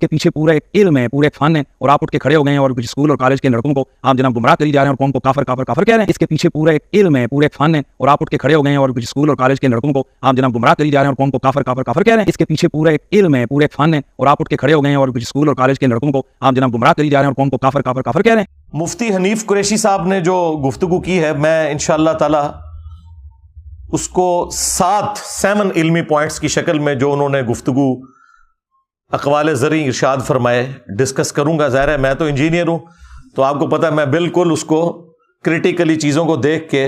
इसके पीछे पूरा एक इल्म है, पूरे एक फन है, और आप उठ के खड़े हो गए हैं और कुछ स्कूल और कॉलेज के लड़कों को आप जनाब गुमराह करी जा रहे हैं और कौम को काफिर काफिर काफिर कह रहे हैं। इसके पीछे पूरा एक इल्म है, पूरे एक फन है, और आप उठ के खड़े हो गए हैं और कुछ स्कूल और कॉलेज के लड़कों को आप जनाब गुमराह करी जा रहे हैं और कौम को काफिर काफिर काफिर कह रहे हैं। इसके पीछे पूरा एक इल्म है, पूरे एक फन है, और आप उठ के खड़े हो गए हैं और कुछ स्कूल और कॉलेज के लड़कों को आप जनाब गुमराह करी जा रहे हैं और कौम को काफिर काफिर काफिर कह रहे हैं। मुफ्ती हनीफ कुरैशी साहब ने जो गुफ्तगू की है, मैं इंशाअल्लाह ताला उसको 7 इल्मी पॉइंट्स की शक्ल में जो उन्होंने गुफ्तगू अक़वाल ज़री इरशाद फरमाए डिस्कस करूंगा। ज़ाहिर है मैं तो इंजीनियर हूं, तो आपको पता है मैं बिल्कुल उसको क्रिटिकली चीज़ों को देख के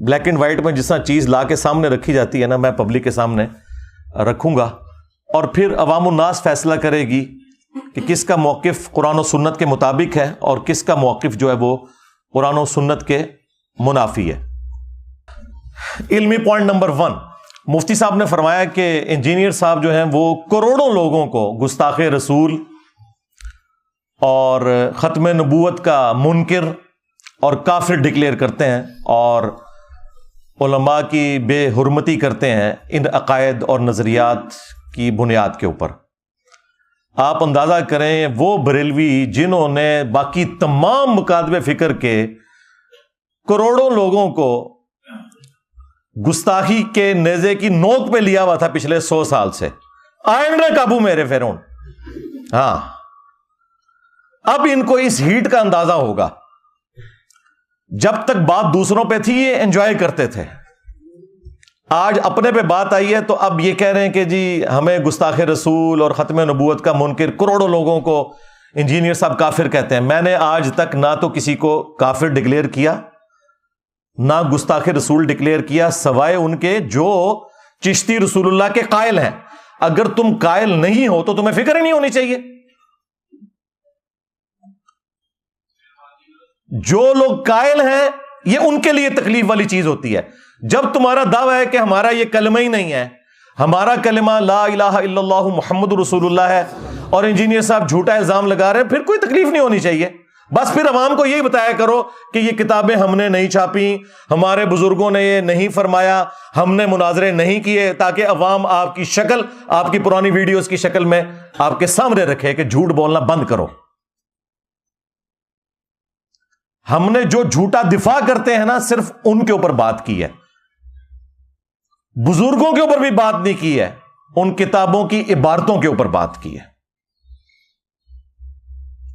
ब्लैक एंड वाइट में जिस तरह चीज़ ला के सामने रखी जाती है ना, मैं पब्लिक के सामने रखूंगा, और फिर अवामुन नास फैसला करेगी कि किसका मौक़िफ़ कुरान और सुन्नत के मुताबिक है और किसका मौक़िफ़ जो है वो कुरान और सुन्नत के मुनाफी है। इल्मी पॉइंट नंबर 1, मुफ्ती साहब ने फरमाया कि इंजीनियर साहब जो हैं वो करोड़ों लोगं को गुस्ताखे रसूल और ख़त्म नबूवत का मुनकिर और काफिर डिक्लेयर करते हैं और उलमा की बेहुरमती करते हैं इन अकायद और नज़रियात की बुनियाद के ऊपर। आप अंदाज़ा करें वो बरेलवी जिन्होंने बाकी तमाम मुकादबे फ़िक्र के करोड़ों लोगों को गुस्ताखी के नेज़े की नोक पे लिया हुआ था पिछले 100 साल से, आए ना काबू मेरे फिरौन। हाँ, अब इनको इस हीट का अंदाजा होगा। जब तक बात दूसरों पे थी ये एंजॉय करते थे, आज अपने पे बात आई है तो अब ये कह रहे हैं कि जी हमें गुस्ताखे रसूल और ख़त्म नबूवत का मुनकिर करोड़ों लोगों को इंजीनियर साहब काफिर कहते हैं। मैंने आज तक ना तो किसी को काफिर डिक्लेयर किया ना गुस्ताखे रसूल डिक्लेयर किया, सवाए उनके जो चिश्ती रसूलुल्लाह के कायल हैं। अगर तुम कायल नहीं हो तो तुम्हें फिक्र ही नहीं होनी चाहिए। जो लोग कायल हैं ये उनके लिए तकलीफ वाली चीज होती है। जब तुम्हारा दावा है कि हमारा ये कलमा ही नहीं है, हमारा कलमा ला इलाहा इल्लल्लाहु मुहम्मदुर रसूलुल्लाह है, और इंजीनियर साहब झूठा इल्जाम लगा रहे हैं, फिर कोई तकलीफ नहीं होनी चाहिए। बस फिर अवाम को यही बताया करो कि ये किताबें हमने नहीं छापी, हमारे बुजुर्गों ने ये नहीं फरमाया, हमने मुनाजरे नहीं किए, ताकि अवाम आपकी शक्ल, आपकी पुरानी वीडियोस की शक्ल में आपके सामने रखे कि झूठ बोलना बंद करो। हमने जो झूठा दिफा करते हैं ना, सिर्फ उनके ऊपर बात की है, बुजुर्गों के ऊपर भी बात नहीं की है, उन किताबों की इबारतों के ऊपर बात की है।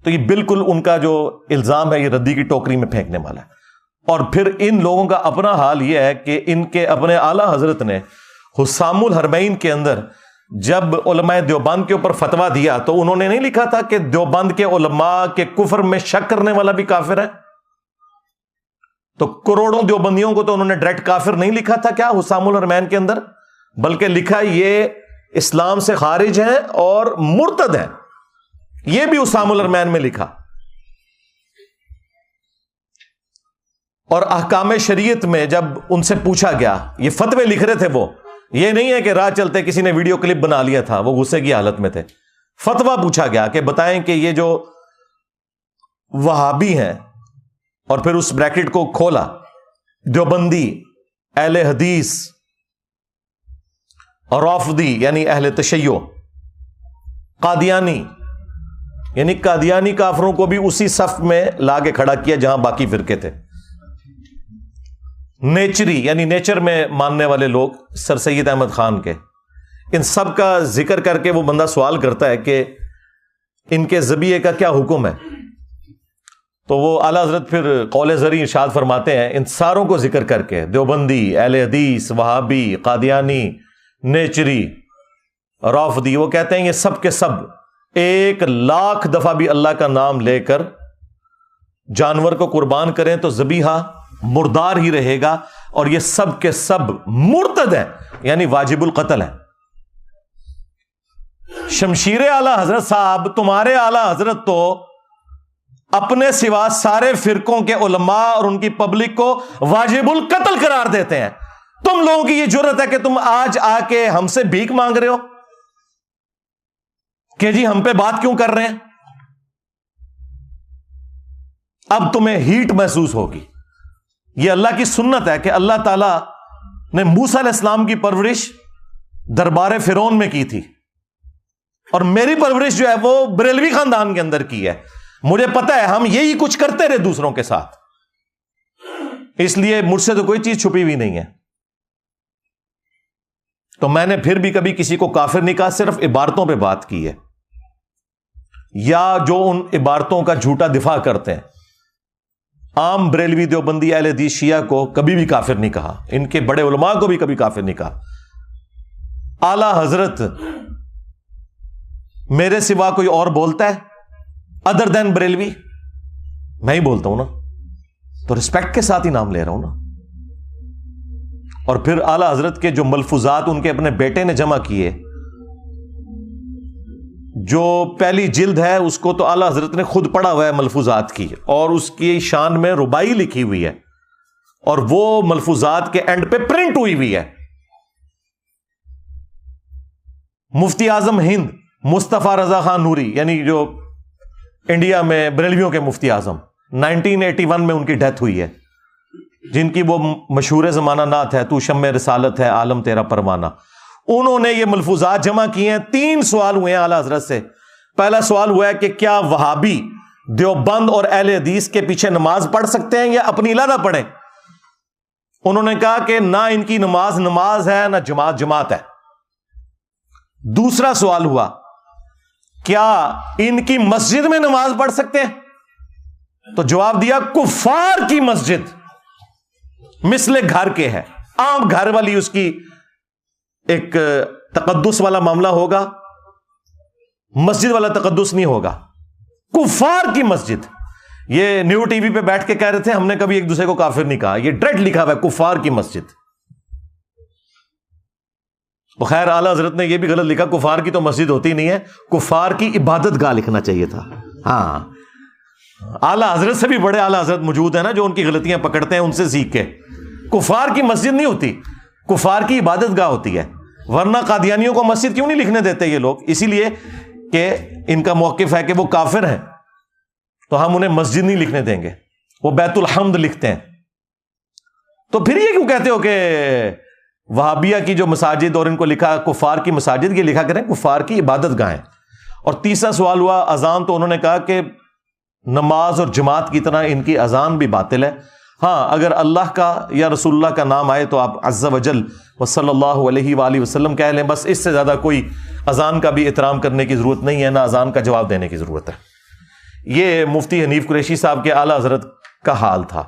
तो ये बिल्कुल उनका जो इल्जाम है ये रद्दी की टोकरी में फेंकने वाला है। और फिर इन लोगों का अपना हाल यह है कि इनके अपने आला हजरत ने हुस्सामुल हरमैन के अंदर जब उलमाए देवबंद के ऊपर फतवा दिया तो उन्होंने नहीं लिखा था कि देवबंद के उलमा के कुफर में शक करने वाला भी काफिर है। तो करोड़ों देवबंदियों को तो उन्होंने डायरेक्ट काफिर नहीं लिखा था क्या हुस्सामुल हरमैन के अंदर, बल्कि लिखा ये इस्लाम से खारिज हैं और मुर्तद हैं। ये भी हुस्सामुल हरमैन में लिखा। और अहकाम शरीयत में जब उनसे पूछा गया, ये फतवे लिख रहे थे वो, ये नहीं है कि राह चलते किसी ने वीडियो क्लिप बना लिया था, वो गुस्से की हालत में थे। फतवा पूछा गया कि बताएं कि ये जो वहाबी हैं, और फिर उस ब्रैकेट को खोला, देवबंदी, अहले हदीस, राफदी यानी अहले तशय्यो, कादियानी यानी कादियानी काफरों को भी उसी सफ में लाके खड़ा किया जहां बाकी फिरके थे। नेचरी यानी नेचर में मानने वाले लोग, सर सैयद अहमद खान के, इन सब का जिक्र करके वो बंदा सवाल करता है कि इनके ज़बिये का क्या हुक्म है। तो वो आला हज़रत फिर कौल ज़री इरशाद फरमाते हैं, इन सारों को जिक्र करके, देवबंदी, अहले हदीस, वहाबी, कादियानी, नेचरी, राफदी, वो कहते हैं ये सब के सब 1,00,000 दफा भी अल्लाह का नाम लेकर जानवर को कुर्बान करें तो ज़बीहा मुर्दार ही रहेगा, और ये सब के सब मुर्तद है यानी वाजिबुल कत्ल है। शमशीर आला हजरत साहब, तुम्हारे आला हजरत तो अपने सिवा सारे फिरकों के उलमा और उनकी पब्लिक को वाजिबुल कत्ल करार देते हैं। तुम लोगों की ये जुर्रत है कि तुम आज आके हमसे भीख मांग रहे हो कि जी हम पे बात क्यों कर रहे हैं। अब तुम्हें हीट महसूस होगी। यह अल्लाह की सुन्नत है कि अल्लाह ताला ने मूसा अलैहिस्सलाम की परवरिश दरबार फिरौन में की थी। اور میری پرورش جو ہے وہ بریلوی خاندان کے اندر کی ہے. مجھے پتا ہے ہم یہی کچھ کرتے رہے دوسروں کے ساتھ, اس لیے مجھ سے تو کوئی چیز چھپی ہوئی نہیں ہے. تو میں نے پھر بھی کبھی کسی کو کافر نہیں کہا, صرف عبارتوں پہ بات کی ہے, یا جو ان عبارتوں کا جھوٹا دفاع کرتے ہیں. عام بریلوی دیوبندی اہل حدیث شیعہ کو کبھی بھی کافر نہیں کہا, ان کے بڑے علماء کو بھی کبھی کافر نہیں کہا. اعلی حضرت میرے سوا کوئی اور بولتا ہے ادر دین بریلوی؟ میں ہی بولتا ہوں نا, تو رسپیکٹ کے ساتھ ہی نام لے رہا ہوں نا. اور پھر اعلی حضرت کے جو ملفوظات ان کے اپنے بیٹے نے جمع کیے, جو پہلی جلد ہے اس کو تو اعلی حضرت نے خود پڑھا ہوا ہے ملفوظات کی, اور اس کی شان میں ربائی لکھی ہوئی ہے, اور وہ ملفوظات کے اینڈ پہ پرنٹ ہوئی ہوئی ہے. مفتی اعظم ہند مصطفیٰ رضا خان نوری, یعنی جو انڈیا میں بریلویوں کے مفتی اعظم, 1981 میں ان کی ڈیتھ ہوئی ہے, جن کی وہ مشہور زمانہ نعت ہے, تو شمع رسالت ہے عالم تیرا پروانہ. انہوں نے یہ ملفوظات جمع کیے ہیں. 3 سوال ہوئے ہیں اعلی حضرت سے. پہلا سوال ہوا ہے کہ کیا وہابی دیوبند اور اہل حدیث کے پیچھے نماز پڑھ سکتے ہیں یا اپنی علیحدہ پڑھیں؟ انہوں نے کہا کہ نہ ان کی نماز نماز ہے, نہ جماعت جماعت ہے. دوسرا سوال ہوا کیا ان کی مسجد میں نماز پڑھ سکتے ہیں؟ تو جواب دیا کفار کی مسجد مثل گھر کے ہے, عام گھر والی اس کی ایک تقدس والا معاملہ ہوگا, مسجد والا تقدس نہیں ہوگا. کفار کی مسجد. یہ نیو ٹی وی پہ بیٹھ کے کہہ رہے تھے ہم نے کبھی ایک دوسرے کو کافر نہیں کہا, یہ ڈائریکٹ لکھا ہوا ہے کفار کی مسجد. خیر اعلی حضرت نے یہ بھی غلط لکھا, کفار کی تو مسجد ہوتی نہیں ہے, کفار کی عبادت گاہ لکھنا چاہیے تھا. ہاں, اعلی حضرت سے بھی بڑے اعلی حضرت موجود ہیں نا جو ان کی غلطیاں پکڑتے ہیں, ان سے سیکھ کے. کفار کی مسجد نہیں ہوتی, کفار کی عبادت گاہ ہوتی ہے. ورنہ قادیانیوں کو مسجد کیوں نہیں لکھنے دیتے یہ لوگ؟ اسی لیے کہ ان کا موقف ہے کہ وہ کافر ہیں, تو ہم انہیں مسجد نہیں لکھنے دیں گے, وہ بیت الحمد لکھتے ہیں. تو پھر یہ کیوں کہتے ہو کہ وہابیہ کی جو مساجد اور ان کو لکھا کفار کی مساجد, یہ لکھا کریں کفار کی عبادت گاہیں. اور تیسرا سوال ہوا اذان, تو انہوں نے کہا کہ نماز اور جماعت کی طرح ان کی اذان بھی باطل ہے. ہاں, اگر اللہ کا یا رسول اللہ کا نام آئے تو آپ عز وجل و صلی اللہ علیہ وآلہ وسلم کہہ لیں, بس اس سے زیادہ کوئی اذان کا بھی احترام کرنے کی ضرورت نہیں ہے, نہ اذان کا جواب دینے کی ضرورت ہے. یہ مفتی حنیف قریشی صاحب کے اعلی حضرت کا حال تھا.